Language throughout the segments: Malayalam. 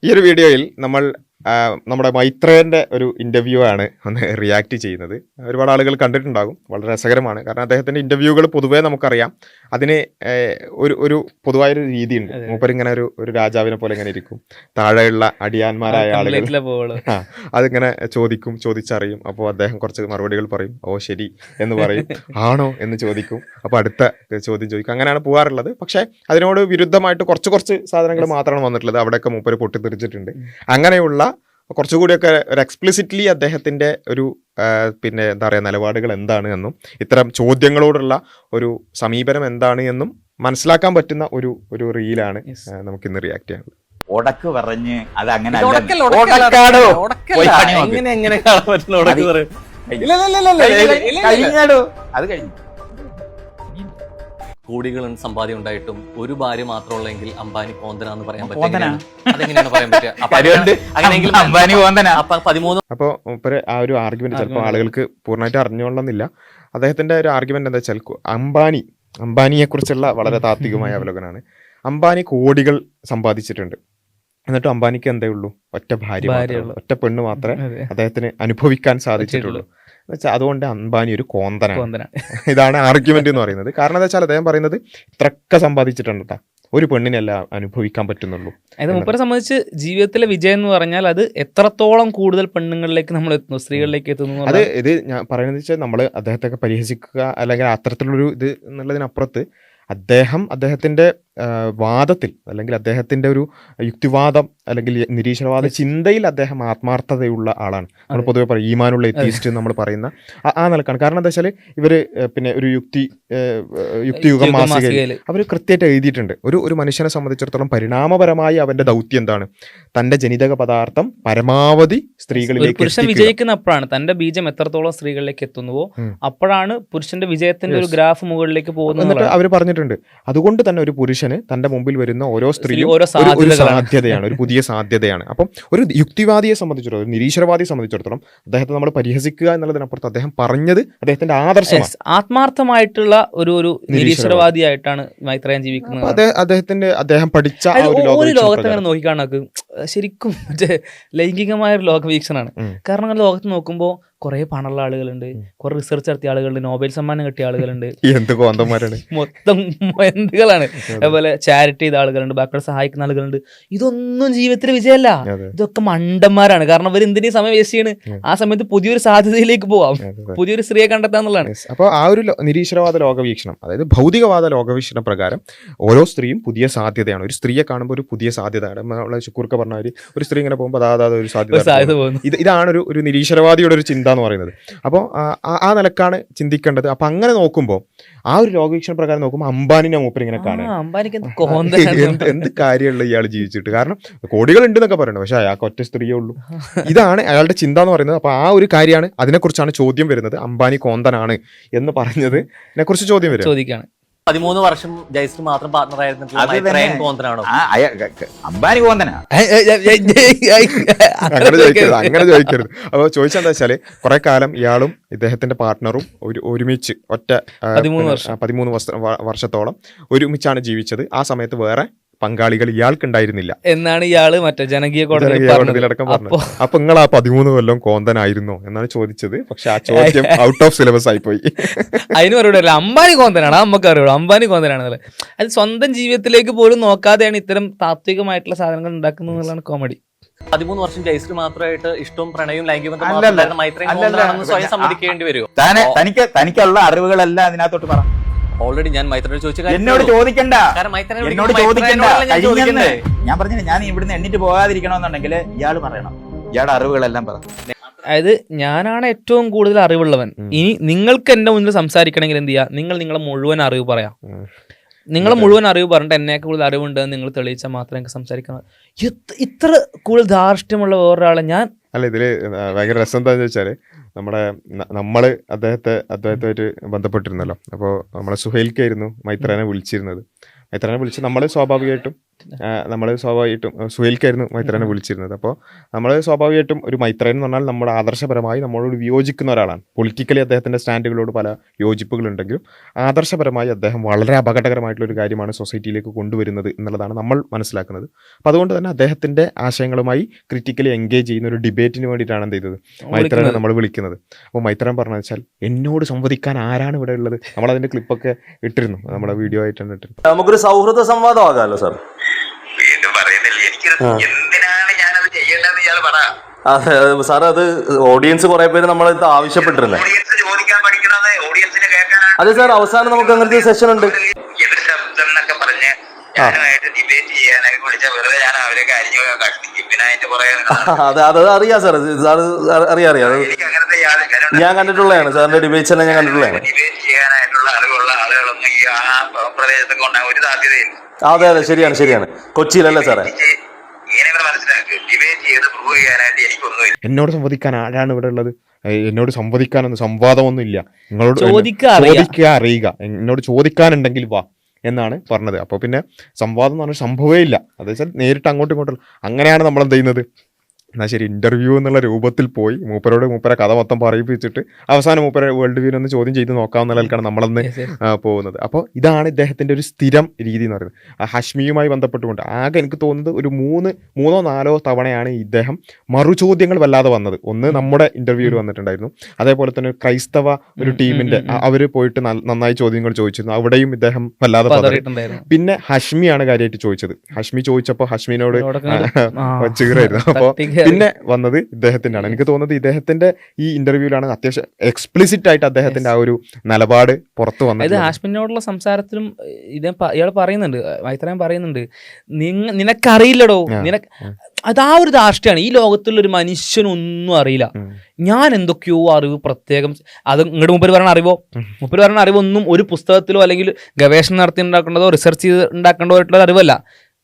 ഈ ഒരു വീഡിയോയിൽ നമ്മൾ നമ്മുടെ മൈത്രേൻ്റെ ഒരു ഇൻ്റർവ്യൂ ആണ് ഒന്ന് റിയാക്ട് ചെയ്യുന്നത്. ഒരുപാട് ആളുകൾ കണ്ടിട്ടുണ്ടാകും. വളരെ രസകരമാണ്. കാരണം അദ്ദേഹത്തിൻ്റെ ഇൻ്റർവ്യൂകൾ പൊതുവേ നമുക്കറിയാം, അതിന് ഒരു പൊതുവായൊരു രീതിയുണ്ട്. മൂപ്പരിങ്ങനെ ഒരു രാജാവിനെ പോലെ ഇങ്ങനെ ഇരിക്കും. താഴെയുള്ള അടിയാന്മാരായ ആളുകൾ അതിങ്ങനെ ചോദിച്ചറിയും. അപ്പോൾ അദ്ദേഹം കുറച്ച് മറുപടികൾ പറയും. ഓ ശരി എന്ന് പറയും. ആണോ എന്ന് ചോദിക്കും. അപ്പോൾ അടുത്ത ചോദ്യം ചോദിക്കും. അങ്ങനെയാണ് പോകാറുള്ളത്. പക്ഷേ അതിനോട് വിരുദ്ധമായിട്ട് കുറച്ച് സാധനങ്ങൾ മാത്രമാണ് വന്നിട്ടുള്ളത്. അവിടെയൊക്കെ മൂപ്പര് പൊട്ടിത്തെറിച്ചിട്ടുണ്ട്. അങ്ങനെയുള്ള കുറച്ചുകൂടിയൊക്കെ ഒരു എക്സ്പ്ലിസിറ്റ്ലി അദ്ദേഹത്തിൻ്റെ ഒരു പിന്നെ എന്താ പറയുക നിലപാടുകൾ എന്താണ് എന്നും ഇത്തരം ചോദ്യങ്ങളോടുള്ള ഒരു സമീപനം എന്താണ് എന്നും മനസ്സിലാക്കാൻ പറ്റുന്ന ഒരു റീലാണ് നമുക്കിന്ന് റിയാക്ട് ചെയ്യാനുള്ളത്. ഉടക്ക് പറഞ്ഞ് അത് അങ്ങനെ അത് കഴിഞ്ഞു. കോടികളും സമ്പാദ്യം ഉണ്ടായിട്ടും ഒരു ഭാര്യ മാത്രമുള്ളെങ്കിൽ അംബാനി കോന്തനാന്ന് പറയാൻ പറ്റില്ല. അതെങ്ങനെയാണ് പറയാൻ പറ്റുക? അപ്പോൾ ആ ഒരു ആർഗ്യുമെന്റ് ചിലപ്പോൾ ആളുകൾക്ക് പൂർണ്ണമായിട്ട് അറിഞ്ഞുകൊള്ളുന്നില്ല. അദ്ദേഹത്തിന്റെ ഒരു ആർഗ്യുമെന്റ് എന്താ വെച്ചാൽ അംബാനിയെ കുറിച്ചുള്ള വളരെ താത്വികമായ അവലോകനാണ്. അംബാനി കോടികൾ സമ്പാദിച്ചിട്ടുണ്ട്, എന്നിട്ട് അംബാനിക്ക് എന്തേ ഉള്ളൂ? ഒറ്റ ഭാര്യ, ഒറ്റ പെണ്ണ് മാത്രമേ അദ്ദേഹത്തിന് അനുഭവിക്കാൻ സാധിച്ചിട്ടുള്ളൂ. എന്നുവെച്ചാൽ അതുകൊണ്ട് അംബാനി ഒരു കോന്തനാണ്. ഇതാണ് ആർഗ്യുമെന്റ് എന്ന് പറയുന്നത്. കാരണം എന്താ വെച്ചാൽ അദ്ദേഹം പറയുന്നത് ഇത്രയൊക്കെ സമ്പാദിച്ചിട്ടുണ്ട് കേട്ടോ, ഒരു പെണ്ണിനല്ല അനുഭവിക്കാൻ പറ്റുന്നുള്ളൂ. അത് മൂപ്പരെ സംബന്ധിച്ച് ജീവിതത്തിലെ വിജയം എന്ന് പറഞ്ഞാൽ അത് എത്രത്തോളം കൂടുതൽ പെണ്ണുങ്ങളിലേക്ക് നമ്മൾ എത്തുന്നു, സ്ത്രീകളിലേക്ക് എത്തുന്നു. അത് ഇത് ഞാൻ പറയുന്നത് വെച്ചാൽ നമ്മൾ അദ്ദേഹത്തെ പരിഹസിക്കുക അല്ലെങ്കിൽ അത്തരത്തിലുള്ളൊരു ഇത് എന്നുള്ളതിനപ്പുറത്ത് അദ്ദേഹത്തിന്റെ വാദത്തിൽ അല്ലെങ്കിൽ അദ്ദേഹത്തിന്റെ ഒരു യുക്തിവാദം അല്ലെങ്കിൽ നിരീശ്വരവാദ ചിന്തയിൽ അദ്ദേഹം ആത്മാർത്ഥതയുള്ള ആളാണ്. നമ്മൾ പൊതുവെ പറയും ഈമാനുള്ള എത്തീസ്റ്റ് നമ്മൾ പറയുന്ന ആ നിലക്കാണ്. കാരണം എന്താ വെച്ചാൽ ഇവര് പിന്നെ ഒരു യുക്തിയുഗം മാസികയിൽ അവർ കൃത്യമായിട്ട് എഴുതിയിട്ടുണ്ട്. ഒരു മനുഷ്യനെ സംബന്ധിച്ചിടത്തോളം പരിണാമപരമായി അവന്റെ ദൗത്യം എന്താണ്? തന്റെ ജനിതക പദാർത്ഥം പരമാവധി സ്ത്രീകളിലേക്ക് പുരുഷൻ വിജയിക്കുന്ന അപ്പോഴാണ് തന്റെ ബീജം എത്രത്തോളം സ്ത്രീകളിലേക്ക് എത്തുന്നുവോ അപ്പോഴാണ് പുരുഷന്റെ വിജയത്തിന്റെ ഒരു ഗ്രാഫ് മുകളിലേക്ക് പോകുന്നത്. എന്നിട്ട് അവർ പറഞ്ഞിട്ടുണ്ട് അതുകൊണ്ട് തന്നെ ഒരു പുരുഷന് തന്റെ മുമ്പിൽ വരുന്ന ഓരോ സ്ത്രീയും ഒരു സാധ്യതയാണ്, ഒരു പുതിയ സാധ്യതയാണ്. അപ്പം ഒരു യുക്തിവാദിയെ സംബന്ധിച്ചിടത്തോളം, ഒരു നിരീശ്വരവാദിയെ സംബന്ധിച്ചിടത്തോളം അദ്ദേഹത്തെ നമ്മൾ പരിഹസിക്കുക എന്നുള്ളതിനപ്പുറത്ത് അദ്ദേഹം പറഞ്ഞത് അദ്ദേഹത്തിന്റെ ആദർശമാണ്. ആത്മാർത്ഥമായിട്ടുള്ള ഒരു നിരീശ്വരവാദിയായിട്ടാണ് മൈത്രേയൻ ജീവിക്കുന്നത്. അദ്ദേഹം പഠിച്ച ഒരു ലോകത്തെ നോക്കിക്കാണക്ക് ശരിക്കും മറ്റേ ലൈംഗികമായ ഒരു ലോകവീക്ഷണാണ്. കാരണം ലോകത്ത് നോക്കുമ്പോൾ കുറെ പണമുള്ള ആളുകളുണ്ട്, കുറെ റിസർച്ച് നടത്തിയ ആളുകളുണ്ട്, നോബൽ സമ്മാനം കിട്ടിയ ആളുകളുണ്ട്, മൊത്തം എന്തുകളാണ്. അതുപോലെ ചാരിറ്റി ചെയ്ത ആളുകളുണ്ട്, ബാക്കിയുള്ള സഹായിക്കുന്ന ആളുകളുണ്ട്. ഇതൊന്നും ജീവിതത്തിൽ വിജയമല്ല, ഇതൊക്കെ മണ്ടന്മാരാണ്. കാരണം അവർ എന്തിനീ സമയം വേസ്റ്റ് ചെയ്യണ്? ആ സമയത്ത് പുതിയൊരു സാധ്യതയിലേക്ക് പോവാം, പുതിയൊരു സ്ത്രീയെ കണ്ടെത്താന്നുള്ളതാണ്. അപ്പോൾ ആ ഒരു നിരീശ്വരവാദ ലോകവീക്ഷണം, അതായത് ഭൗതികവാദ ലോകവീക്ഷണ പ്രകാരം ഓരോ സ്ത്രീയും പുതിയ സാധ്യതയാണ്. ഒരു സ്ത്രീയെ കാണുമ്പോൾ ഒരു പുതിയ സാധ്യതയാണ്. നമ്മളെ ശുക്കൂർക്ക പറഞ്ഞ ഒരു സ്ത്രീ ഇങ്ങനെ പോകുമ്പോൾ അതാത് ഒരു സാധ്യത പോകുന്നു. ഇതാണ് ഒരു നിരീശ്വരവാദിയുടെ ഒരു ചിന്ത എന്ന് പറയുന്നത്. അപ്പോൾ ആ നിലക്കാണ് ചിന്തിക്കേണ്ടത്. അപ്പൊ അങ്ങനെ നോക്കുമ്പോൾ ആ ഒരു ലോകവീക്ഷണ പ്രകാരം നോക്കുമ്പോൾ അംബാനിനെ മൂപ്പർ ഇങ്ങനെ കാണാൻ എന്ത് കാര്യമുള്ള ഇയാൾ ജീവിച്ചിട്ട്. കാരണം കോടികൾ ഉണ്ട് എന്നൊക്കെ പറയുന്നത്, പക്ഷെ അയാൾക്ക് ഒറ്റ സ്ത്രീയേ ഉള്ളൂ. ഇതാണ് അയാളുടെ ചിന്ത എന്ന് പറയുന്നത്. അപ്പൊ ആ ഒരു കാര്യമാണ്, അതിനെക്കുറിച്ചാണ് ചോദ്യം വരുന്നത്. അംബാനി കോന്തനാണ് എന്ന് പറഞ്ഞത് ഇതിനെക്കുറിച്ച് ചോദ്യം വരും. 13 വർഷം ജയശ്രീ മാത്രം പാർട്ണർ ആയിരുന്നു അംബാനി കോന്തനാ. അങ്ങനെ ചോദിക്കരുത്. അപ്പോൾ ചോദിച്ചെന്താ വെച്ചാല് കുറെ കാലം ഇയാളും ഇദ്ദേഹത്തിന്റെ പാർട്ട്ണറും ഒരുമിച്ച് 13 വർഷത്തോളം ഒരുമിച്ചാണ് ജീവിച്ചത്. ആ സമയത്ത് വേറെ പങ്കാളികൾ ഇയാൾക്കുണ്ടായിരുന്നില്ല എന്നാണ് ഇയാള് മറ്റേ ജനകീയ കോടതിയിലടക്കം പറഞ്ഞത്. അപ്പൊ നിങ്ങൾ ആ 13 കൊല്ലം കോന്തനായിരുന്നോ എന്നാണ് ചോദിച്ചത്. പക്ഷെ ആ ചോദ്യം ഔട്ട് ഓഫ് സിലബസ് ആയി പോയി. അതിന് മറുപടി അംബാനി കോന്തനാണ്, നമുക്ക് അറിയുള്ളൂ അംബാനി കോന്തനാണെന്നുള്ളത്. അത് സ്വന്തം ജീവിതത്തിലേക്ക് പോലും നോക്കാതെയാണ് ഇത്തരം താത്വികമായിട്ടുള്ള സാധനങ്ങൾ ഉണ്ടാക്കുന്നത് എന്നുള്ളതാണ് കോമഡി. 13 വർഷം ജയശ്രീ മാത്രമായിട്ട് ഇഷ്ടവും പ്രണയവും ലൈംഗികവും സ്വയം സമ്മതിക്കേണ്ടി വരുമോ? തനിക്കുള്ള അറിവുകളെല്ലാം അതിനകത്തോട്ട് പറ. ഓൾറെഡി ഞാൻ മൈത്രനോട് ചോദിച്ച എന്നോട് ചോദിക്കണ്ട. ഞാൻ പറഞ്ഞില്ല, ഞാൻ ഇവിടുന്ന് എണ്ണിട്ട് പോകാതിരിക്കണമെന്നുണ്ടെങ്കിൽ ഇയാള് പറയണം, ഇയാളുടെ അറിവുകളെല്ലാം പറ. അതായത് ഞാനാണ് ഏറ്റവും കൂടുതൽ അറിവുള്ളവൻ. ഇനി നിങ്ങൾക്ക് എന്റെ മുന്നിൽ സംസാരിക്കണമെങ്കിൽ എന്ത് ചെയ്യാ? നിങ്ങളെ മുഴുവൻ അറിവ് പറയാം. നിങ്ങൾ മുഴുവൻ അറിവ് പറഞ്ഞിട്ട് എന്നേക്ക് കൂടുതൽ അറിവുണ്ടെന്ന് നിങ്ങൾ തെളിയിച്ചാൽ മാത്രമേ എനിക്ക് സംസാരിക്കണം. ഇത്ര കൂടുതൽ ധാർഷ്ട്യമുള്ള വേറൊരാളെ ഞാൻ അല്ല. ഇതില് ഭയങ്കര രസം എന്താണെന്ന് വെച്ചാല് നമ്മള് അദ്ദേഹത്തുമായിട്ട് ബന്ധപ്പെട്ടിരുന്നല്ലോ. അപ്പോൾ നമ്മളെ സുഹൈൽക്കായിരുന്നു മൈത്രേനെ വിളിച്ചിരുന്നത്. മൈത്രേനെ വിളിച്ച് നമ്മൾ സ്വാഭാവികമായിട്ടും നമ്മൾ സ്വാഭാവികമായിട്ടും സുഹേൽക്കായിരുന്നു മൈത്രേനെ വിളിച്ചിരുന്നത്. അപ്പോൾ നമ്മൾ സ്വാഭാവികമായിട്ടും ഒരു മൈത്രേൻ എന്ന് പറഞ്ഞാൽ നമ്മുടെ ആദർശപരമായി നമ്മളോട് വിയോജിക്കുന്ന ഒരാളാണ്. പൊളിറ്റിക്കലി അദ്ദേഹത്തിൻ്റെ സ്റ്റാൻഡുകളോട് പല യോജിപ്പുകളുണ്ടെങ്കിലും ആദർശപരമായി അദ്ദേഹം വളരെ അപകടകരമായിട്ടുള്ളൊരു കാര്യമാണ് സൊസൈറ്റിയിലേക്ക് കൊണ്ടുവരുന്നത് എന്നുള്ളതാണ് നമ്മൾ മനസ്സിലാക്കുന്നത്. അപ്പോൾ അതുകൊണ്ട് തന്നെ അദ്ദേഹത്തിൻ്റെ ആശയങ്ങളുമായി ക്രിറ്റിക്കലി എൻഗേജ് ചെയ്യുന്ന ഒരു ഡിബേറ്റിന് വേണ്ടിയിട്ടാണ് എന്ത് ചെയ്തത് മൈത്രേനെ നമ്മൾ വിളിക്കുന്നത്. അപ്പോൾ മൈത്രേൻ പറഞ്ഞു വെച്ചാൽ എന്നോട് സംവദിക്കാൻ ആരാണ് ഇവിടെ ഉള്ളത്. നമ്മളതിൻ്റെ ക്ലിപ്പൊക്കെ ഇട്ടിരുന്നു, നമ്മുടെ വീഡിയോ ആയിട്ടാണ് ഇട്ടിരുന്നത്. നമുക്കൊരു സൗഹൃദ സംവാദം ആകാമല്ലോ സാർ. അതെ സാർ, അത് ഓഡിയൻസ് കുറെ പേര് നമ്മളത് ആവശ്യപ്പെട്ടിരുന്നേ. അതെ സാർ, അവസാനം നമുക്ക് അങ്ങനത്തെ ഒരു സെഷൻ ഉണ്ട്. അതെ അത് അറിയാം സാർ, അറിയാം ഞാൻ കണ്ടിട്ടുള്ളതാണ് സാറിന്റെ ഡിബേറ്റ്സ് എല്ലാം ഞാൻ കണ്ടിട്ടുള്ളതാണ്. അതെ അതെ ശരിയാണ് കൊച്ചിയിലല്ലേ സാറേ. എന്നോട് സംവദിക്കാൻ ആരാണ് ഇവിടെ ഉള്ളത്, എന്നോട് സംവദിക്കാനൊന്നും സംവാദമൊന്നും ഇല്ല, നിങ്ങളോട് ചോദിക്കുക അറിയുക, എന്നോട് ചോദിക്കാനുണ്ടെങ്കിൽ വാ എന്നാണ് പറഞ്ഞത്. അപ്പോൾ പിന്നെ സംവാദം എന്ന് പറഞ്ഞാൽ സംഭവമേ ഇല്ല. അതെന്ന് വെച്ചാൽ നേരിട്ട് അങ്ങോട്ടും ഇങ്ങോട്ടും അങ്ങനെയാണ് നമ്മൾ എന്ത് ചെയ്യുന്നത്. എന്നാൽ ശരി, ഇൻ്റർവ്യൂ എന്നുള്ള രൂപത്തിൽ പോയി മൂപ്പരെ കഥ മൊത്തം പറയിപ്പിച്ചിട്ട് അവസാനം മൂപ്പരെ വേൾഡ് വ്യൂ ഒന്ന് ചോദ്യം ചെയ്ത് നോക്കാവുന്ന നിലയിലാണ് നമ്മളന്ന് പോകുന്നത്. അപ്പോൾ ഇതാണ് ഇദ്ദേഹത്തിൻ്റെ ഒരു സ്ഥിരം രീതി എന്ന് പറയുന്നത്. ഹഷ്മിയുമായി ബന്ധപ്പെട്ടുകൊണ്ട് ആകെ എനിക്ക് തോന്നുന്നത് ഒരു മൂന്നോ നാലോ തവണയാണ് ഇദ്ദേഹം മറുചോദ്യങ്ങൾ വല്ലാതെ വന്നത്. ഒന്ന് നമ്മുടെ ഇൻ്റർവ്യൂവിൽ വന്നിട്ടുണ്ടായിരുന്നു, അതേപോലെ തന്നെ ക്രൈസ്തവ ഒരു ടീമിൻ്റെ അവർ പോയിട്ട് നന്നായി ചോദ്യങ്ങൾ ചോദിച്ചിരുന്നു, അവിടെയും ഇദ്ദേഹം വല്ലാതെ പതറിയിട്ടുണ്ടായിരുന്നു. പിന്നെ ഹഷ്മിയാണ് കാര്യമായിട്ട് ചോദിച്ചത്. ഹഷ്മി ചോദിച്ചപ്പോൾ ഹഷ്മിനോട് ചീറായിരുന്നു. അപ്പോൾ പിന്നെ വന്നത് ഇദ്ദേഹത്തിൻ്റെ ആണ്. എനിക്ക് തോന്നുന്നത് ഇദ്ദേഹത്തിന്റെ ഈ ഇന്റർവ്യൂവിലാണ് അത്യാവശ്യം എക്സ്പ്ലിസിറ്റ് ആയിട്ട് അദ്ദേഹത്തിന്റെ ആ ഒരു നിലപാട് പുറത്തു വന്നത്. ഹാഷ്മിനോടുള്ള സംസാരത്തിലും ഇയാൾ പറയുന്നുണ്ട്, മൈത്രേൻ പറയുന്നുണ്ട്, നിനക്കറിയില്ലടോ, അതാ ഒരു ധാർഷ്ട്യമാണ്. ഈ ലോകത്തുള്ള ഒരു മനുഷ്യനൊന്നും അറിയില്ല, ഞാൻ എന്തൊക്കെയോ അറിവ് പ്രത്യേകം, അത് ഇങ്ങോട്ട് മുമ്പിൽ പറയുന്ന അറിവൊന്നും ഒരു പുസ്തകത്തിലോ അല്ലെങ്കിൽ ഗവേഷണം നടത്തി ഉണ്ടാക്കേണ്ടതോ റിസർച്ച് ചെയ്ത് ഉണ്ടാക്കേണ്ടതോ ആയിട്ടുള്ള അറിവല്ല.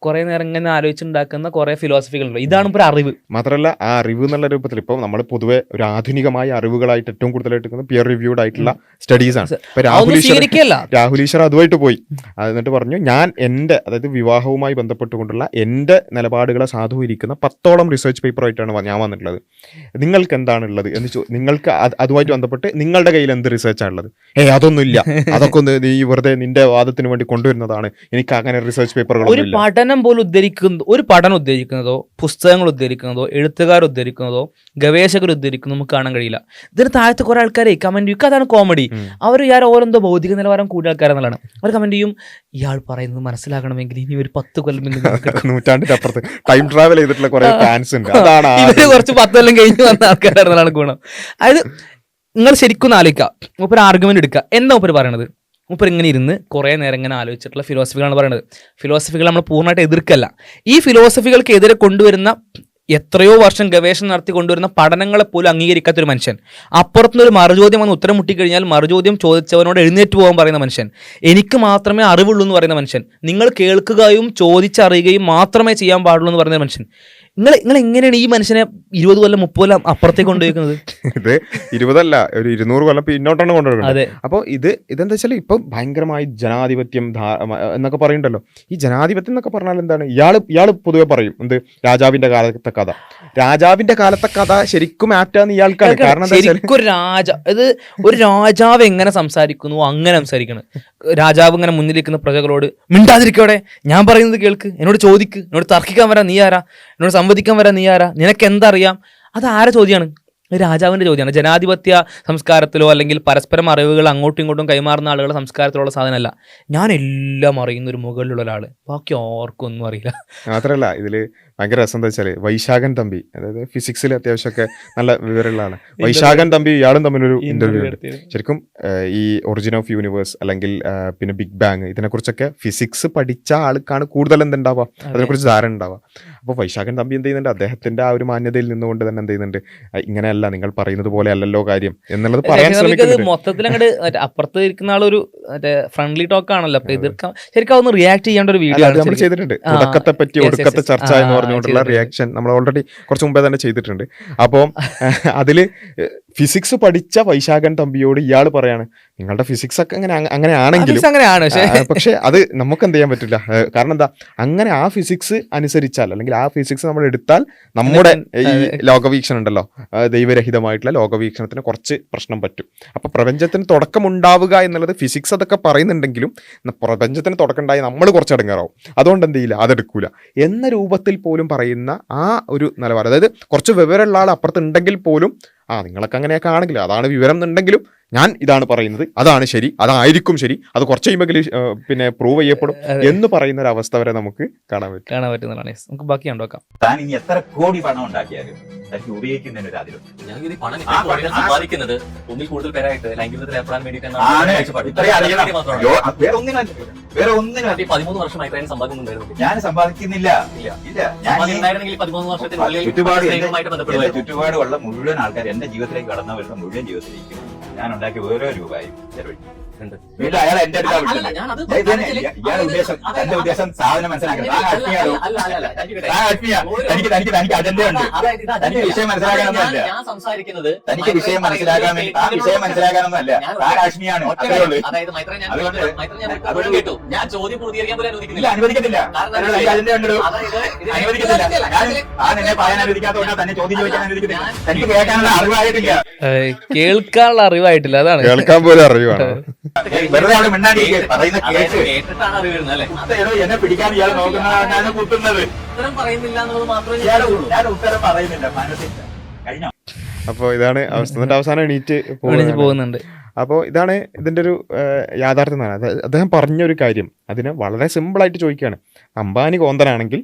കുറെ നേരം ഇങ്ങനെ ആലോചിച്ചുണ്ടാക്കുന്ന കുറെ ഫിലോസഫികളുണ്ട്. ഇതാണ് ഇപ്പോൾ അറിവ്. മാത്രമല്ല ആ അറിവ് എന്നുള്ള രൂപത്തിൽ ഇപ്പോൾ നമ്മൾ പൊതുവെ ഒരു ആധുനികമായ അറിവുകളായിട്ട് ഏറ്റവും കൂടുതലായിട്ട് എടുക്കുന്നത് പിയർ റിവ്യൂഡ് ആയിട്ടുള്ള സ്റ്റഡീസ് ആണ്. രാഹുൽ ഈശ്വർ അതുമായിട്ട് പോയി എന്നിട്ട് പറഞ്ഞു, ഞാൻ എൻ്റെ അതായത് വിവാഹവുമായി ബന്ധപ്പെട്ടുകൊണ്ടുള്ള എൻ്റെ നിലപാടുകളെ സാധൂകരിക്കുന്ന 10ഓളം റിസർച്ച് പേപ്പറായിട്ടാണ് ഞാൻ വന്നിട്ടുള്ളത്. നിങ്ങൾക്ക് എന്താണുള്ളത് എന്ന് നിങ്ങൾക്ക് അതുമായിട്ട് ബന്ധപ്പെട്ട് നിങ്ങളുടെ കയ്യിൽ എന്ത് റിസർച്ചാണുള്ളത്? അതൊന്നുമില്ല, അതൊക്കെ ഒന്ന് നീ വെറുതെ നിന്റെ വാദത്തിന് വേണ്ടി കൊണ്ടുവരുന്നതാണ്, എനിക്ക് അങ്ങനെ റിസർച്ച് പേപ്പറുകളൊന്നുമില്ല. ഒരു പഠനം ഉദ്ധരിക്കുന്നതോ പുസ്തകങ്ങൾ ഉദ്ധരിക്കുന്നതോ എഴുത്തുകാർ ഉദ്ധരിക്കുന്നതോ ഗവേഷകർ ഉദ്ധരിക്കുന്നതോ നമുക്ക് കാണാൻ കഴിയില്ല. ഇതിന് താഴത്തെ കുറെ ആൾക്കാരെ കമന്റ് ചെയ്യും, അതാണ് കോമഡി. അവർ ഓരോന്തോ ഭൗതിക നിലവാരം കൂടിയ ആൾക്കാരെന്നുള്ളതാണ്. അവർ കമന്റ് ചെയ്യും, ഇയാൾ പറയുന്നത് മനസ്സിലാക്കണമെങ്കിൽ ഇനി ഒരു 10 കൊല്ലം നൂറ്റാണ്ടിന്റെ അപ്പുറത്ത് ടൈം ട്രാവൽ ചെയ്തിട്ടുള്ള കുറെ ഫാൻസ് ഉണ്ട്. ഇവര് കുറച്ച് 10 കൊല്ലം കഴിഞ്ഞ് വന്ന ആൾക്കാരാണെന്നാണ് ഗുണം. അതായത് നിങ്ങൾ ശരിക്കും ആലോചിക്കുക, മൂപ്പര് ആർഗ്യുമെന്റ് എടുക്കുക, എന്താ മൂപ്പര് പറയണത്. മൂപ്പർ ഇങ്ങനെ ഇരുന്ന് കുറേ നേരം ഇങ്ങനെ ആലോചിച്ചിട്ടുള്ള ഫിലോസഫികളാണ് പറയുന്നത്. ഫിലോസഫികൾ നമ്മൾ പൂർണ്ണമായിട്ട് എതിർക്കല്ല. ഈ ഫിലോസഫികൾക്ക് എതിരെ കൊണ്ടുവരുന്ന എത്രയോ വർഷം ഗവേഷണം നടത്തി കൊണ്ടുവരുന്ന പഠനങ്ങളെ പോലും അംഗീകരിക്കാത്തൊരു മനുഷ്യൻ, അപ്പുറത്തുനിന്നൊരു മറുചോദ്യം വന്ന് ഉത്തരം മുട്ടിക്കഴിഞ്ഞാൽ മറുചോദ്യം ചോദിച്ചവനോട് എഴുന്നേറ്റ് പോകാൻ പറയുന്ന മനുഷ്യൻ, എനിക്ക് മാത്രമേ അറിവുള്ളൂ എന്ന് പറയുന്ന മനുഷ്യൻ, നിങ്ങൾ കേൾക്കുകയും ചോദിച്ചറിയുകയും മാത്രമേ ചെയ്യാൻ പാടുള്ളൂ എന്ന് പറയുന്ന മനുഷ്യൻ, നിങ്ങൾ എങ്ങനെയാണ് ഈ മനുഷ്യനെ 20 കൊല്ലം 30 കൊല്ലം അപ്പുറത്തേക്ക് കൊണ്ടുപോയിരിക്കുന്നത്? ഇത് 20 അല്ല, ഒരു 200 കൊല്ലം പിന്നോട്ടാണ് കൊണ്ടുവരുന്നത്. അപ്പോൾ ഇതെന്താ വെച്ചാൽ ഇപ്പം ഭയങ്കരമായി ജനാധിപത്യം എന്നൊക്കെ പറയുന്നുണ്ടല്ലോ. ഈ ജനാധിപത്യം എന്നൊക്കെ പറഞ്ഞാൽ എന്താണ്? ഇയാൾ പൊതുവെ പറയും എന്ത്, രാജാവിന്റെ കാലത്തെ കഥ ശരിക്കും ആപ്റ്റാന്ന് ഇയാൾക്കാണ്. കാരണം ശരിക്കും ഒരു രാജാവ് എങ്ങനെ സംസാരിക്കുന്നു അങ്ങനെ സംസാരിക്കണം. രാജാവ് ഇങ്ങനെ മുന്നിലിരിക്കുന്ന പ്രജകളോട് മിണ്ടാതിരിക്കോടെ, ഞാൻ പറയുന്നത് കേൾക്ക്, എന്നോട് ചോദിക്ക്, എന്നോട് തർക്കിക്കാൻ വരാൻ നീ ആരാ, എന്നോട് സംവദിക്കാൻ വരാൻ നീ ആരാ, നിനക്ക് എന്തറിയാം? അത് ആരെ ചോദ്യമാണ്? രാജാവിന്റെ ചോദ്യമാണ്. ജനാധിപത്യ സംസ്കാരത്തിലോ അല്ലെങ്കിൽ പരസ്പരം അറിവുകൾ അങ്ങോട്ടും ഇങ്ങോട്ടും കൈമാറുന്ന ആളുകളുടെ സംസ്കാരത്തിലുള്ള സാധനമല്ല. ഞാൻ എല്ലാം അറിയുന്ന ഒരു മുകളിലുള്ള ഒരാള്, ബാക്കി ആർക്കും ഒന്നും അറിയില്ല. മാത്രമല്ല ഇതില് ഭയങ്കര രസം എന്താ വെച്ചാൽ വൈശാഖൻ തമ്പി, അതായത് ഫിസിക്സിൽ അത്യാവശ്യമൊക്കെ നല്ല വിവരമുള്ള ആളാണ്. വൈശാഖൻ തമ്പി ഇയാളും തമ്മിലൊരു ഇന്റർവ്യൂ ഉണ്ട്. ശരിക്കും ഈ ഒറിജിൻ ഓഫ് യൂണിവേഴ്സ് അല്ലെങ്കിൽ പിന്നെ ബിഗ് ബാങ് ഇതിനെക്കുറിച്ചൊക്കെ ഫിസിക്സ് പഠിച്ച ആൾക്കാണ് കൂടുതൽ എന്തുണ്ടാവുക, അതിനെക്കുറിച്ച് ധാരണ ഉണ്ടാവുക. അപ്പോൾ വൈശാഖൻ തമ്പി എന്ത് ചെയ്യുന്നുണ്ട്, അദ്ദേഹത്തിന്റെ ആ ഒരു മാന്യതയിൽ നിന്നുകൊണ്ട് തന്നെ എന്ത് ചെയ്യുന്നുണ്ട്, ഇങ്ങനെയല്ല നിങ്ങൾ പറയുന്നത് പോലെ അല്ലല്ലോ കാര്യം എന്നുള്ളത് പറയാൻ ശ്രമിക്കുന്നത്. മൊത്തത്തിൽ അങ്ങോട്ട് അപ്പുറത്ത് ഇരിക്കുന്ന ആളൊരു ഫ്രണ്ട്ലി ടോക്ക് ആണല്ലോ. അപ്പൊ എതിർക്കാൻ ശരിക്കും അതൊന്ന് റിയാക്ട് ചെയ്യേണ്ട ഒരു വീഡിയോ നമ്മൾ ചെയ്തിട്ടുണ്ട്. തുടക്കത്തെ പറ്റി ഒടുക്കത്തെ ചർച്ച എന്ന് പറഞ്ഞുകൊണ്ടുള്ള റിയാക്ഷൻ നമ്മൾ ഓൾറെഡി കുറച്ച് മുമ്പേ തന്നെ ചെയ്തിട്ടുണ്ട്. അപ്പോൾ അതിൽ ഫിസിക്സ് പഠിച്ച വൈശാഖൻ തമ്പിയോട് ഇയാൾ പറയാണ് നിങ്ങളുടെ ഫിസിക്സ് ഒക്കെ അങ്ങനെയാണെങ്കിലും അങ്ങനെയാണ് പക്ഷെ അത് നമുക്ക് എന്ത് ചെയ്യാൻ പറ്റില്ല. കാരണം എന്താ, അങ്ങനെ ആ ഫിസിക്സ് അനുസരിച്ചാൽ അല്ലെങ്കിൽ ആ ഫിസിക്സ് നമ്മൾ എടുത്താൽ നമ്മുടെ ഈ ലോകവീക്ഷണം ഉണ്ടല്ലോ, ദൈവരഹിതമായിട്ടുള്ള ലോകവീക്ഷണത്തിന് കുറച്ച് പ്രശ്നം പറ്റും. അപ്പൊ പ്രപഞ്ചത്തിന് തുടക്കമുണ്ടാവുക എന്നുള്ളത് ഫിസിക്സ് അതൊക്കെ പറയുന്നുണ്ടെങ്കിലും പ്രപഞ്ചത്തിന് തുടക്കമുണ്ടായി നമ്മൾ കുറച്ച് അടങ്ങാറാവും. അതുകൊണ്ട് എന്ത് ചെയ്യില്ല, അതെടുക്കൂല എന്ന രൂപത്തിൽ പോലും പറയുന്ന ആ ഒരു നിലവാരം. അതായത് കുറച്ച് വിവരമുള്ള ആൾ അപ്പുറത്തുണ്ടെങ്കിൽ പോലും നിങ്ങളൊക്കെ അങ്ങനെയൊക്കെ ആണെങ്കിലും അതാണ് വിവരം എന്നുണ്ടെങ്കിലും ഞാൻ ഇതാണ് പറയുന്നത്, അതാണ് ശരി, അതായിരിക്കും ശരി, അത് കുറച്ച് കഴിയുമ്പോൾ പിന്നെ പ്രൂവ് ചെയ്യപ്പെടും എന്ന് പറയുന്ന ഒരു അവസ്ഥ വരെ നമുക്ക് കാണാൻ പറ്റുന്നതാണ്. നമുക്ക് ബാക്കി കണ്ടോക്കാം. താൻ ഇനി എത്ര കോടി പണം ഉണ്ടാക്കിയാലും തനിക്ക് ഉപയോഗിക്കുന്നതിന് ഒരു അതിലും ഞാൻ ഈ പണം സമ്പാദിക്കുന്നത് ഒന്നിൽ കൂടുതൽ പേരായിട്ട് ലൈംഗികത്തിൽ ഏർപ്പെടാൻ വേണ്ടിയിട്ടാണ്. വേറെ ഒന്നിനും 13 വർഷമായി ഇത്രയും സമ്പാദിക്കുന്നുണ്ടായിരുന്നു. ഞാൻ സമ്പാദിക്കുന്നില്ല. ഇല്ല, ഞാൻ 13 വർഷത്തിനുള്ളിൽ ചുറ്റുപാടുള്ള മുഴുവൻ ആൾക്കാർ എന്റെ ജീവിതത്തിലേക്ക് കടന്നവരുടെ മുഴുവൻ ജീവിതത്തിലേക്ക് ഞാൻ ഉണ്ടാക്കിയ ഓരോ രൂപയും ചെലവഴിക്കും. വീട്ടിൽ അയാൾ എന്റെ ഇയാളുടെ ഉദ്ദേശം, എന്റെ ഉദ്ദേശം സാധനം മനസ്സിലാക്കണം. തനിക്ക് അജണ്ട ഉണ്ട്. തനിക്ക് വിഷയം മനസ്സിലാക്കാനൊന്നുമല്ല. തനിക്ക് വിഷയം മനസ്സിലാക്കാനൊന്നും മനസ്സിലാക്കാനൊന്നുമല്ല. താൻ കാശ്മീരാണ്. ഞാൻ ചോദ്യം പൂർത്തീകരിക്കാൻ പോലും ഇല്ല, അനുവദിക്കത്തില്ല. അജണ്ട ഉണ്ടോ? അനുവദിക്കത്തില്ല. ഞാൻ നിന്നെ പറയാൻ അനുവദിക്കാത്തതുകൊണ്ട് തന്നെ ചോദ്യം ചോദിക്കാൻ അനുവദിക്കത്തില്ല. തനിക്ക് കേൾക്കാനുള്ള അറിവായിട്ടില്ല. കേൾക്കാനുള്ള അറിവായിട്ടില്ല, അതാണ് കേൾക്കാൻ പോലും അറിവാണ്. വെറുതെ അവിടെ മിണ്ടാണ്ടി പറയുന്ന കേട്ട് കേട്ടിട്ടാണ് അറിവ് വരുന്നത് അല്ലെ. എന്നെ പിടിക്കാൻ ഇയാൾ നോക്കുന്നതാണ് കുത്തുന്നത്. ഉത്തരം പറയുന്നില്ല എന്നുള്ളത് മാത്രമേ ഞാൻ ഉത്തരം പറയുന്നില്ല, മനസ്സില്ല. കഴിഞ്ഞോ? അപ്പോൾ ഇതാണ് അവസ്ഥ. എന്നിട്ട് അവസാനം എണീറ്റ് പോകുന്നുണ്ട്. അപ്പോൾ ഇതാണ് ഇതിൻ്റെ ഒരു യാഥാർത്ഥ്യം എന്ന് പറയുന്നത്. അദ്ദേഹം പറഞ്ഞൊരു കാര്യം അതിനെ വളരെ സിമ്പിളായിട്ട് ചോദിക്കുകയാണ്. അംബാനി കോന്തനാണെങ്കിൽ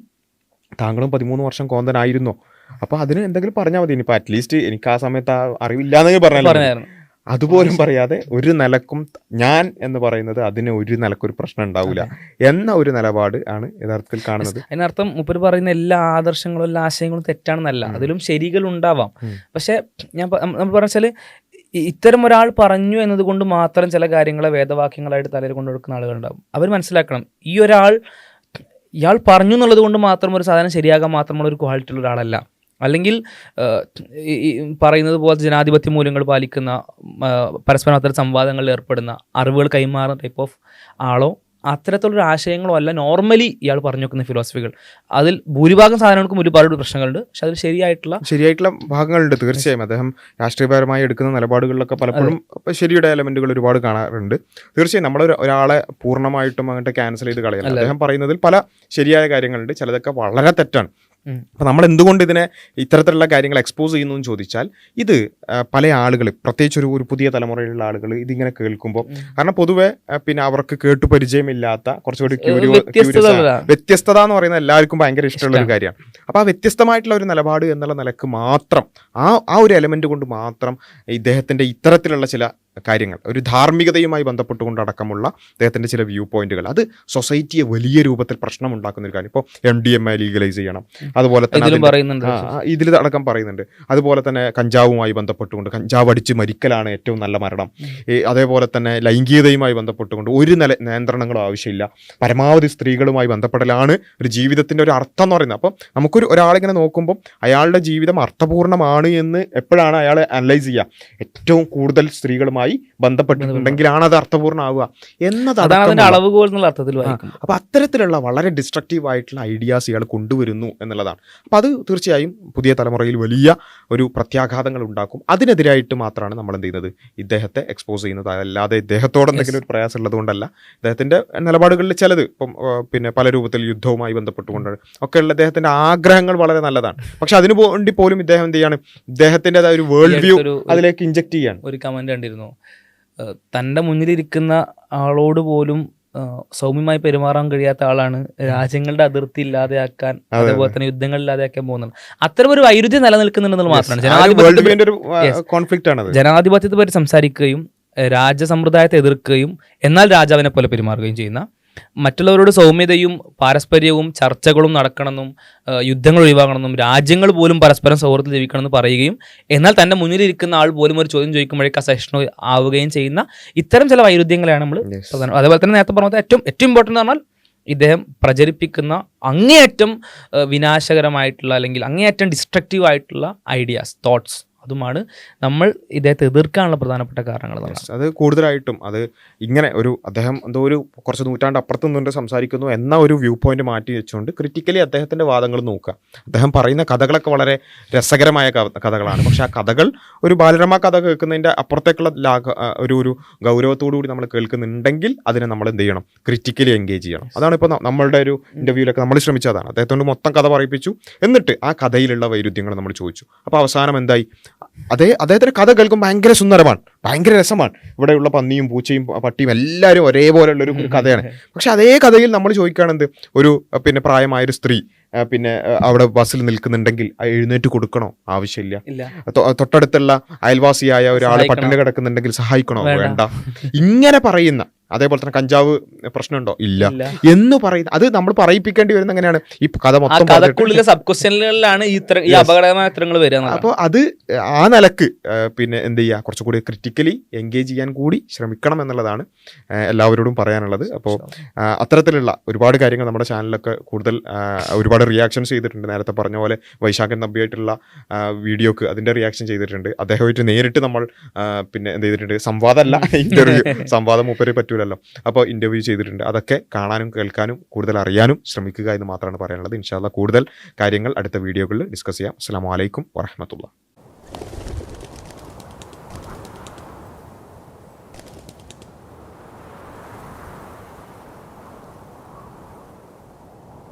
താങ്കളും 13 വർഷം കോന്തനായിരുന്നോ? അപ്പോൾ അതിന് എന്തെങ്കിലും പറഞ്ഞാൽ മതി. ഇനിയിപ്പോൾ അറ്റ്ലീസ്റ്റ് എനിക്ക് ആ സമയത്ത് ആ അറിവില്ലാന്നെങ്കിൽ പറഞ്ഞാൽ അതുപോലും പറയാതെ ഒരു നിലക്കും ഞാൻ എന്ന് പറയുന്നത് അതിന് ഒരു നിലക്കൊരു പ്രശ്നം ഉണ്ടാവില്ല എന്ന ഒരു നിലപാട് ആണ് യഥാർത്ഥത്തിൽ കാണുന്നത്. അതിനർത്ഥം മുപ്പര് പറയുന്ന എല്ലാ ആദർശങ്ങളും എല്ലാ ആശയങ്ങളും തെറ്റാണെന്നല്ല, അതിലും ശരികൾ ഉണ്ടാവാം. പക്ഷെ നമ്മൾ പറഞ്ഞാൽ ഇത്തരം ഒരാൾ പറഞ്ഞു എന്നതുകൊണ്ട് മാത്രം ചില കാര്യങ്ങളെ വേദവാക്യങ്ങളായിട്ട് തലയിൽ കൊണ്ടുകൊടുക്കുന്ന ആളുകളുണ്ടാവും. അവർ മനസ്സിലാക്കണം, ഇയാൾ പറഞ്ഞു എന്നുള്ളത് കൊണ്ട് മാത്രം ഒരു സാധനം ശരിയാകാൻ മാത്രമുള്ള ഒരു ക്വാളിറ്റി ഉള്ള ഒരാളല്ല. അല്ലെങ്കിൽ പറയുന്നത് പോലത്തെ ജനാധിപത്യ മൂല്യങ്ങൾ പാലിക്കുന്ന, പരസ്പരം അത്തരം സംവാദങ്ങളിൽ ഏർപ്പെടുന്ന, അറിവുകൾ കൈമാറുന്ന ടൈപ്പ് ഓഫ് ആളോ അത്തരത്തിലുള്ള ആശയങ്ങളോ അല്ല നോർമലി ഇയാൾ പറഞ്ഞു വെക്കുന്ന ഫിലോസഫികൾ. അതിൽ ഭൂരിഭാഗം സാധനങ്ങൾക്കും ഒരുപാട് പ്രശ്നങ്ങളുണ്ട്. പക്ഷെ അതിൽ ശരിയായിട്ടുള്ള ഭാഗങ്ങളുണ്ട്. തീർച്ചയായും അദ്ദേഹം രാഷ്ട്രീയപരമായി എടുക്കുന്ന നിലപാടുകളിലൊക്കെ പലപ്പോഴും ശരിയുടെ എലമെന്റുകൾ ഒരുപാട് കാണാറുണ്ട്. തീർച്ചയായും നമ്മൾ ഒരാളെ പൂർണ്ണമായിട്ടും അങ്ങോട്ട് ക്യാൻസൽ ചെയ്ത് കളയല്ല. അദ്ദേഹം പറയുന്നതിൽ പല ശരിയായ കാര്യങ്ങളുണ്ട്, ചിലതൊക്കെ വളരെ തെറ്റാണ്. അപ്പം നമ്മൾ എന്തുകൊണ്ട് ഇതിനെ ഇത്തരത്തിലുള്ള കാര്യങ്ങൾ എക്സ്പോസ് ചെയ്യുന്നു എന്ന് ചോദിച്ചാൽ, ഇത് പല ആളുകൾ, പ്രത്യേകിച്ച് ഒരു പുതിയ തലമുറയിലുള്ള ആളുകൾ ഇതിങ്ങനെ കേൾക്കുമ്പോൾ, കാരണം പൊതുവെ പിന്നെ അവർക്ക് കേട്ടു പരിചയമില്ലാത്ത കുറച്ചുകൂടി വ്യത്യസ്തത എന്ന് പറയുന്നത് എല്ലാവർക്കും ഭയങ്കര ഇഷ്ടമുള്ള ഒരു കാര്യമാണ്. അപ്പോൾ ആ വ്യത്യസ്തമായിട്ടുള്ള ഒരു നിലപാട് എന്നുള്ള നിലക്ക് മാത്രം ആ ഒരു എലമെന്റ് കൊണ്ട് മാത്രം ഇദ്ദേഹത്തിൻ്റെ ഇത്തരത്തിലുള്ള ചില കാര്യങ്ങൾ, ഒരു ധാർമ്മികതയുമായി ബന്ധപ്പെട്ടുകൊണ്ടടക്കമുള്ള അദ്ദേഹത്തിൻ്റെ ചില വ്യൂ പോയിന്റുകൾ, അത് സൊസൈറ്റിയെ വലിയ രൂപത്തിൽ പ്രശ്നമുണ്ടാക്കുന്ന ഒരു കാര്യം. ഇപ്പോൾ MDMA ലീഗലൈസ് ചെയ്യണം, അതുപോലെ തന്നെ ഇതിൽ അടക്കം പറയുന്നുണ്ട്. അതുപോലെ തന്നെ കഞ്ചാവുമായി ബന്ധപ്പെട്ടുകൊണ്ട് കഞ്ചാവ് അടിച്ച് മരിക്കലാണ് ഏറ്റവും നല്ല മരണം. അതേപോലെ തന്നെ ലൈംഗികതയുമായി ബന്ധപ്പെട്ടുകൊണ്ട് ഒരു നിയന്ത്രണങ്ങളും ആവശ്യമില്ല, പരമാവധി സ്ത്രീകളുമായി ബന്ധപ്പെടലാണ് ഒരു ജീവിതത്തിൻ്റെ ഒരു അർത്ഥം എന്ന് പറയുന്നത്. അപ്പം നമുക്കൊരു ഒരാളിങ്ങനെ നോക്കുമ്പോൾ അയാളുടെ ജീവിതം അർത്ഥപൂർണ്ണമാണ് എന്ന് എപ്പോഴാണ് അയാൾ അനലൈസ് ചെയ്യുക? ഏറ്റവും കൂടുതൽ സ്ത്രീകളുമായി ബന്ധപ്പെട്ടിട്ടുണ്ടെങ്കിലാണ് അത് അർത്ഥപൂർണ്ണമാവുക എന്നതാണ് അളവുകോൽ എന്നുള്ള അർത്ഥത്തിൽ. അപ്പൊ അത്തരത്തിലുള്ള വളരെ ഡിസ്ട്രക്റ്റീവ് ആയിട്ടുള്ള ഐഡിയാസ് ഇയാൾ കൊണ്ടുവരുന്നു എന്നുള്ളതാണ്. അപ്പൊ അത് തീർച്ചയായും പുതിയ തലമുറയിൽ വലിയ ഒരു പ്രത്യാഘാതങ്ങൾ ഉണ്ടാക്കും. അതിനെതിരായിട്ട് മാത്രമാണ് നമ്മൾ എന്ത് ചെയ്യുന്നത്, ഇദ്ദേഹത്തെ എക്സ്പോസ് ചെയ്യുന്നത്. അല്ലാതെ ഇദ്ദേഹത്തോട് എന്തെങ്കിലും ഒരു പ്രയാസം ഉള്ളത് കൊണ്ടല്ല. ഇദ്ദേഹത്തിന്റെ നിലപാടുകളിൽ ചിലത് ഇപ്പം പിന്നെ പല രൂപത്തിൽ യുദ്ധവുമായി ബന്ധപ്പെട്ടുകൊണ്ട് ഒക്കെയുള്ള ഇദ്ദേഹത്തിന്റെ ആഗ്രഹങ്ങൾ വളരെ നല്ലതാണ്. പക്ഷെ അതിനു വേണ്ടി പോലും ഇദ്ദേഹം എന്ത് ചെയ്യാണ്, ഇദ്ദേഹത്തിൻ്റെതായ ഒരു വേൾഡ് വ്യൂ അതിലേക്ക് ഇഞ്ചക്ട് ചെയ്യാണ്. ഒരു കമന്റ് കണ്ടിരുന്നു, തൻ്റെ മുന്നിലിരിക്കുന്ന ആളോട് പോലും സൗമ്യമായി പെരുമാറാൻ കഴിയാത്ത ആളാണ് രാജ്യങ്ങളുടെ അതിർത്തി ഇല്ലാതെയാക്കാൻ, അതേപോലെ തന്നെ യുദ്ധങ്ങൾ ഇല്ലാതെയാക്കാൻ പോകുന്നത്. അത്തരം ഒരു വൈരുദ്ധ്യം നിലനിൽക്കുന്നുണ്ടെന്നുള്ളത് മാത്രമാണ്. ജനാധിപത്യത്തെ പറ്റി സംസാരിക്കുകയും രാജ്യസമ്പ്രദായത്തെ എതിർക്കുകയും എന്നാൽ രാജാവിനെ പോലെ പെരുമാറുകയും ചെയ്യുന്ന, മറ്റുള്ളവരോട് സൗമ്യതയും പാരസ്പര്യവും ചർച്ചകളും നടക്കണമെന്നും യുദ്ധങ്ങൾ ഒഴിവാക്കണമെന്നും രാജ്യങ്ങൾ പോലും പരസ്പരം സൗഹൃദത്തിൽ ജീവിക്കണമെന്ന് പറയുകയും എന്നാൽ തൻ്റെ മുന്നിലിരിക്കുന്ന ആൾ പോലും ഒരു ചോദ്യം ചോദിക്കുമ്പോഴേക്ക് സഹിഷ്ണു ആവുകയും ചെയ്യുന്ന ഇത്തരം ചില വൈരുദ്ധ്യങ്ങളാണ് നമ്മൾ പ്രധാനം. അതേപോലെ തന്നെ നേരത്തെ പറഞ്ഞത് ഏറ്റവും ഇമ്പോർട്ടൻ്റ് എന്ന് പറഞ്ഞാൽ ഇദ്ദേഹം പ്രചരിപ്പിക്കുന്ന അങ്ങേയറ്റം വിനാശകരമായിട്ടുള്ള അല്ലെങ്കിൽ അങ്ങേയറ്റം ഡിസ്ട്രക്റ്റീവ് ആയിട്ടുള്ള ഐഡിയാസ്, തോട്ട്സ് അതുമാണ് നമ്മൾ ഇദ്ദേഹത്തെ എതിർക്കാനുള്ള പ്രധാനപ്പെട്ട കാരണങ്ങൾ എന്നുള്ളത്. അത് കൂടുതലായിട്ടും അത് ഇങ്ങനെ അദ്ദേഹം എന്തോ ഒരു കുറച്ച് നൂറ്റാണ്ട് അപ്പുറത്ത് നിന്നുകൊണ്ട് സംസാരിക്കുന്നു എന്ന ഒരു വ്യൂ പോയിന്റ് മാറ്റി വെച്ചുകൊണ്ട് ക്രിറ്റിക്കലി അദ്ദേഹത്തിൻ്റെ വാദങ്ങൾ നോക്കുക. അദ്ദേഹം പറയുന്ന കഥകളൊക്കെ വളരെ രസകരമായ കഥകളാണ്. പക്ഷേ ആ കഥകൾ ഒരു ബാലരമ കഥ കേൾക്കുന്നതിൻ്റെ അപ്പുറത്തേക്കുള്ള ഒരു ഗൗരവത്തോടു കൂടി നമ്മൾ കേൾക്കുന്നുണ്ടെങ്കിൽ അതിനെ നമ്മൾ എന്ത് ചെയ്യണം, ക്രിറ്റിക്കലി എൻഗേജ് ചെയ്യണം. അതാണ് ഇപ്പോൾ നമ്മളുടെ ഒരു ഇൻ്റർവ്യൂവിലൊക്കെ നമ്മൾ ശ്രമിച്ചതാണ്. അദ്ദേഹത്തോട് മൊത്തം കഥ പറയിപ്പിച്ചു, എന്നിട്ട് ആ കഥയിലുള്ള വൈരുദ്ധ്യങ്ങൾ നമ്മൾ ചോദിച്ചു. അപ്പോൾ അവസാനം എന്തായി, അദ്ദേഹത്തിൻ്റെ കഥ കേൾക്കുമ്പോൾ ഭയങ്കര സുന്ദരമാണ്, ഭയങ്കര രസമാണ്. ഇവിടെയുള്ള പന്നിയും പൂച്ചയും പട്ടിയും എല്ലാവരും ഒരേപോലെയുള്ളൊരു കഥയാണ്. പക്ഷെ അതേ കഥയിൽ നമ്മൾ ചോദിക്കുകയാണെന്ത്, പിന്നെ പ്രായമായൊരു സ്ത്രീ പിന്നെ അവിടെ ബസ്സിൽ നിൽക്കുന്നുണ്ടെങ്കിൽ എഴുന്നേറ്റ് കൊടുക്കണോ? ആവശ്യമില്ല. തൊട്ടടുത്തുള്ള അയൽവാസിയായ ഒരാൾ പട്ടിണി കിടക്കുന്നുണ്ടെങ്കിൽ സഹായിക്കണോ? വേണ്ട. ഇങ്ങനെ പറയുന്ന, അതേപോലെ തന്നെ കഞ്ചാവ് പ്രശ്നമുണ്ടോ? ഇല്ല എന്ന് പറയുന്ന, അത് നമ്മൾ പറയിപ്പിക്കേണ്ടി വരുന്ന എങ്ങനെയാണ് ഈ കഥ മൊത്തം കഥക്കുള്ളിലെ സബ് ക്വസ്റ്റ്യനിലാണ് ഈ അപകടകരമായ ഉത്തരങ്ങൾ വരിക. അപ്പോൾ അത് ആ നിലക്ക് പിന്നെ എന്ത് ചെയ്യുക, കുറച്ചുകൂടി ക്രിറ്റിക്കലി എൻഗേജ് ചെയ്യാൻ കൂടി ശ്രമിക്കണം എന്നുള്ളതാണ് എല്ലാവരോടും പറയാനുള്ളത്. അപ്പോൾ അത്തരത്തിലുള്ള ഒരുപാട് കാര്യങ്ങൾ നമ്മുടെ ചാനലിലൊക്കെ കൂടുതൽ ഒരുപാട് റിയാക്ഷൻസ് ചെയ്തിട്ടുണ്ട്. നേരത്തെ പറഞ്ഞ പോലെ വൈശാഖൻ നമ്പിയായിട്ടുള്ള വീഡിയോക്ക് അതിൻ്റെ റിയാക്ഷൻ ചെയ്തിട്ടുണ്ട്. അദ്ദേഹമായിട്ട് നേരിട്ട് നമ്മൾ പിന്നെ എന്ത് ചെയ്തിട്ടുണ്ട്, സംവാദമല്ല ഇൻ്റർവ്യൂ, സംവാദം മൂപ്പര് പറ്റൂലല്ലോ, അപ്പോൾ ഇൻ്റർവ്യൂ ചെയ്തിട്ടുണ്ട്. അതൊക്കെ കാണാനും കേൾക്കാനും കൂടുതൽ അറിയാനും ശ്രമിക്കുക എന്ന് മാത്രമാണ് പറയാനുള്ളത്. ഇൻഷാ അല്ലാഹ് കൂടുതൽ കാര്യങ്ങൾ അടുത്ത വീഡിയോകളിൽ ഡിസ്കസ് ചെയ്യാം. അസ്സലാമു അലൈക്കും വറഹ്മത്തുള്ളാഹി.